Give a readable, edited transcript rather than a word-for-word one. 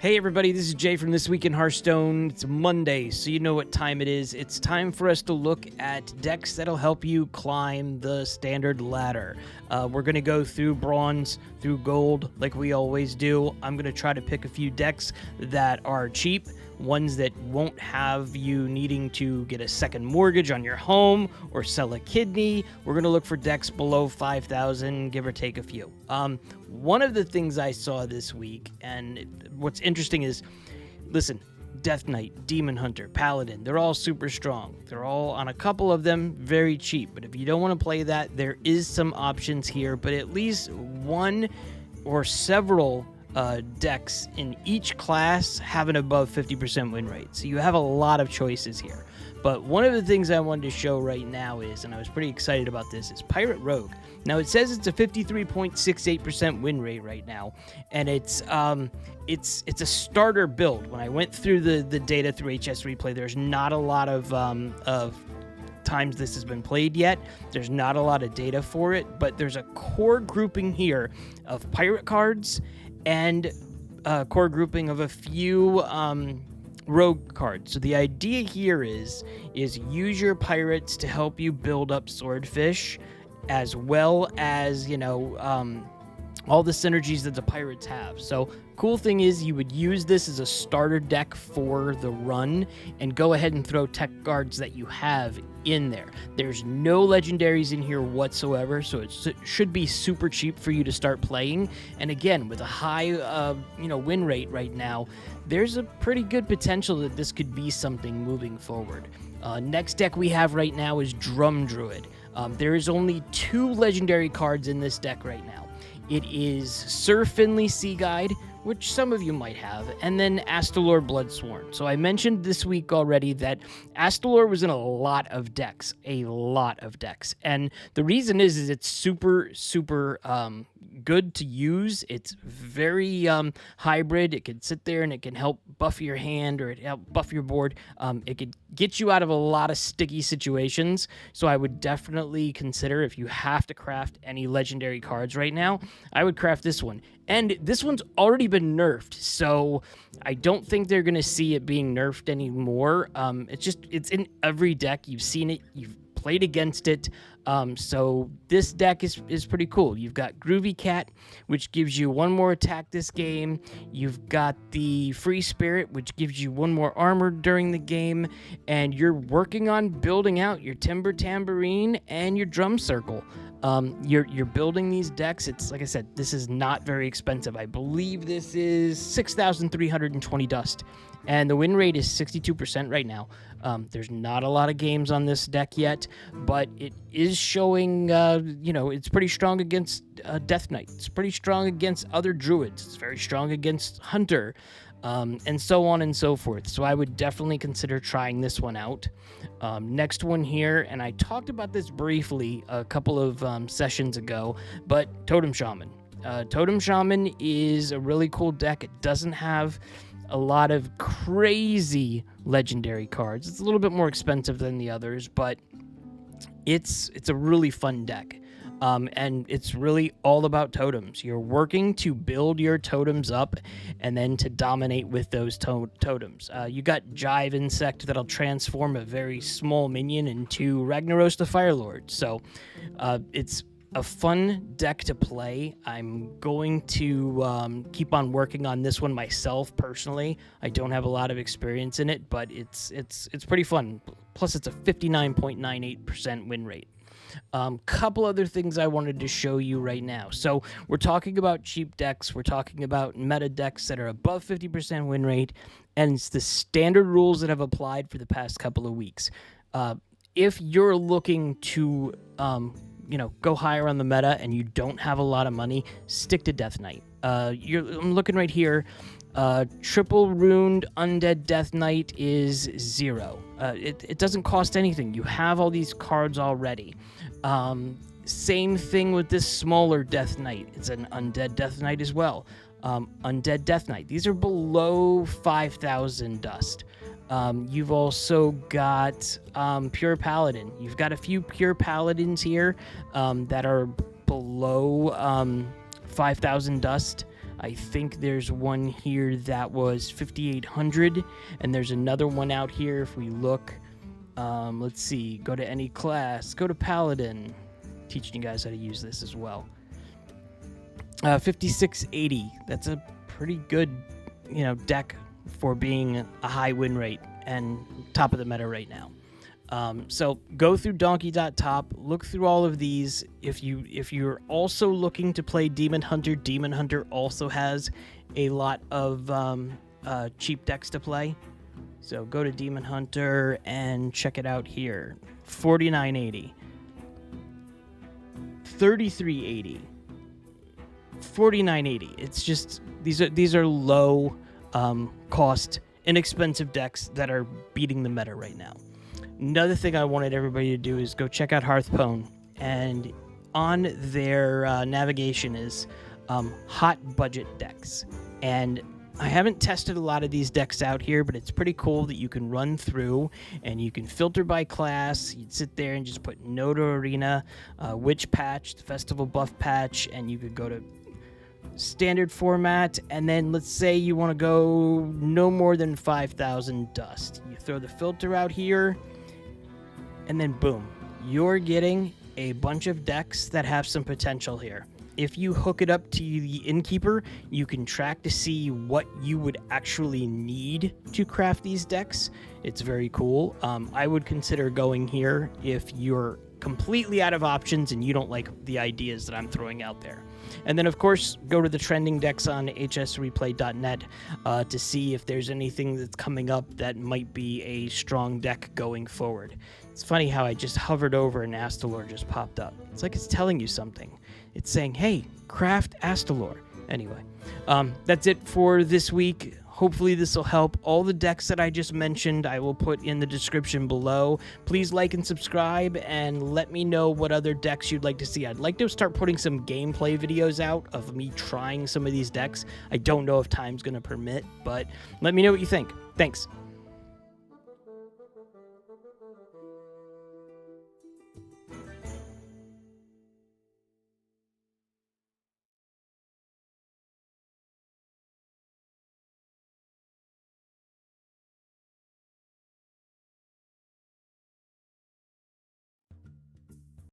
Hey everybody, this is Jay from This Week in Hearthstone. It's Monday, so you know what time it is. It's time for us to look at decks that'll help you climb the standard ladder. We're going to go through bronze, through gold, like we always do. I'm going to try to pick a few decks that are cheap, ones that won't have you needing to get a second mortgage on your home or sell a kidney. We're going to look for decks below 5,000, give or take a few. One of the things I saw this week, and what's interesting is, listen, Death Knight, Demon Hunter, Paladin, they're all super strong. They're all, on a couple of them, very cheap. But if you don't want to play that, there is some options here, but at least one or several decks in each class have an above 50% win rate. So you have a lot of choices here. But one of the things I wanted to show right now is, and I was pretty excited about this, is Pirate Rogue. Now it says it's a 53.68% win rate right now, and it's a starter build. When I went through the data through HS Replay, there's not a lot of times this has been played yet. There's not a lot of data for it, but there's a core grouping here of pirate cards and a core grouping of a few rogue cards. So the idea here is use your pirates to help you build up swordfish, as well as, you know, all the synergies that the pirates have. So cool thing is you would use this as a starter deck for the run and go ahead and throw tech cards that you have in there. There's no legendaries in here whatsoever, so it should be super cheap for you to start playing. And again, with a high win rate right now, there's a pretty good potential that this could be something moving forward. Next deck we have right now is Drum Druid. There is only 2 legendary cards in this deck right now. It is Sir Finley Sea Guide, which some of you might have, and then Astalor Bloodsworn. So I mentioned this week already that Astalor was in a lot of decks, and the reason is it's super good to use. It's very hybrid. It can sit there and it can help buff your hand, or it help buff your board. It could get you out of a lot of sticky situations, so I would definitely consider, if you have to craft any legendary cards right now, I would craft this one. And this one's already been nerfed, so I don't think they're going to see it being nerfed anymore. It's in every deck. You've seen it. You've played against it. So this deck is pretty cool. You've got Groovy Cat, which gives you 1 more attack this game. You've got the Free Spirit, which gives you 1 more armor during the game. And you're working on building out your Timber Tambourine and your Drum Circle. You're building these decks. It's, like I said, this is not very expensive. I believe this is 6,320 dust, and the win rate is 62% right now. There's not a lot of games on this deck yet, but it is showing, it's pretty strong against Death Knight. It's pretty strong against other Druids. It's very strong against Hunter, and so on and so forth. So I would definitely consider trying this one out. Next one here, and I talked about this briefly a couple of sessions ago, but Totem Shaman. Totem Shaman is a really cool deck. It doesn't have a lot of crazy legendary cards. It's a little bit more expensive than the others, but it's a really fun deck. And it's really all about totems. You're working to build your totems up and then to dominate with those totems. You got Jive Insect that'll transform a very small minion into Ragnaros the Firelord. So it's a fun deck to play. I'm going to keep on working on this one myself personally. I don't have a lot of experience in it, but it's pretty fun. Plus, it's a 59.98% win rate. Couple other things I wanted to show you right now. So we're talking about cheap decks. We're talking about meta decks that are above 50% win rate, and it's the standard rules that have applied for the past couple of weeks. If you're looking to go higher on the meta and you don't have a lot of money, stick to Death Knight. I'm looking right here. Triple runed Undead Death Knight is 0. It doesn't cost anything. You have all these cards already. Same thing with this smaller Death Knight. It's an Undead Death Knight as well. Undead Death Knight. These are below 5,000 dust. You've also got Pure Paladin. You've got a few Pure Paladins here that are below 5,000 dust. I think there's one here that was 5,800, and there's another one out here if we look. Let's see, go to any class, go to Paladin, teaching you guys how to use this as well. 5680, that's a pretty good, deck for being a high win rate and top of the meta right now. So go through Donkey.top, look through all of these. If you're also looking to play Demon Hunter also has a lot of cheap decks to play. So go to Demon Hunter and check it out here. 4980, 3380, 4980. It's just these are low cost, inexpensive decks that are beating the meta right now. Another thing I wanted everybody to do is go check out Hearthpwn, and on their navigation is hot budget decks. And I haven't tested a lot of these decks out here, but it's pretty cool that you can run through and you can filter by class. You'd sit there and just put no to arena, witch patch, the festival buff patch, and you could go to standard format, and then let's say you want to go no more than 5,000 dust. You throw the filter out here, and then boom, you're getting a bunch of decks that have some potential here. If you hook it up to the Innkeeper, you can track to see what you would actually need to craft these decks. It's very cool. I would consider going here if you're completely out of options and you don't like the ideas that I'm throwing out there. And then, of course, go to the trending decks on hsreplay.net to see if there's anything that's coming up that might be a strong deck going forward. It's funny how I just hovered over and Astalor just popped up. It's like it's telling you something. It's saying, hey, craft Astalor. Anyway, that's it for this week. Hopefully this will help. All the decks that I just mentioned, I will put in the description below. Please like and subscribe, and let me know what other decks you'd like to see. I'd like to start putting some gameplay videos out of me trying some of these decks. I don't know if time's going to permit, but let me know what you think. Thanks.